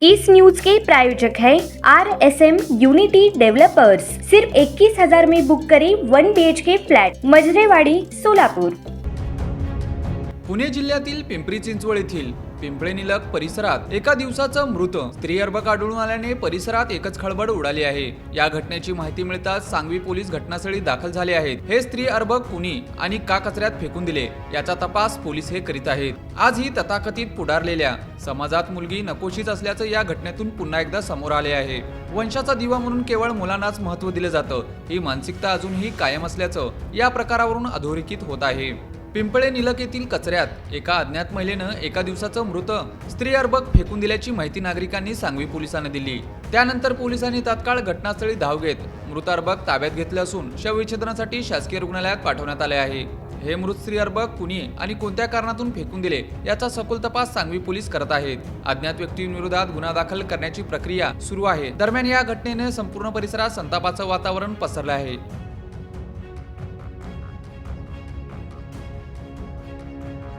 इस news के प्रायोजक है RSM unity developers. सिर्फ 21,000 में बुक करें 1 BHK फ्लॅट, मजरेवाडी, सोलापूर। पुणे जिल्ह्यातील पिंपरी चिंचवड येथील पिंपळे निलक परिसरात एका दिवसाचा मृत स्त्री अर्भक आढळून आल्याने परिसरात एकच खळबळ उडाली आहे। या घटनेची माहिती मिळताच सांगवी पोलीस घटनास्थळी दाखल झाले आहेत। हे स्त्री अर्भक कुणी आणि का कचऱ्यात फेकून दिले याचा तपास पोलीस हे करीत आहेत। आज ही तथाकथित पुढारलेल्या समाजात मुलगी नकोशीच असल्याचं या घटनेतून पुन्हा एकदा समोर आले आहे। वंशाचा दिवा म्हणून केवळ मुलांनाच महत्त्व दिले जातं, ही मानसिकता अजूनही कायम असल्याचं या प्रकारावरून अधोरेखित होत आहे। पिंपळे निलक येथील कचऱ्यात एका अज्ञात महिलेनं एका दिवसाचं मृत स्त्री अर्भक फेकून दिल्याची माहिती नागरिकांनी सांगवी पोलिसांना दिली। त्यानंतर पोलिसांनी तात्काळ घटनास्थळी धाव घेत मृत अर्भक ताब्यात घेतले असून शवविच्छेदनासाठी शासकीय रुग्णालयात पाठवण्यात आले आहे। हे मृत स्त्री अर्भक कुणी आणि कोणत्या कारणातून फेकून दिले याचा सखोल तपास सांगवी पोलीस करत आहेत। अज्ञात व्यक्तींविरोधात गुन्हा दाखल करण्याची प्रक्रिया सुरू आहे। दरम्यान या घटनेने संपूर्ण परिसरात संतापाचं वातावरण पसरलं आहे।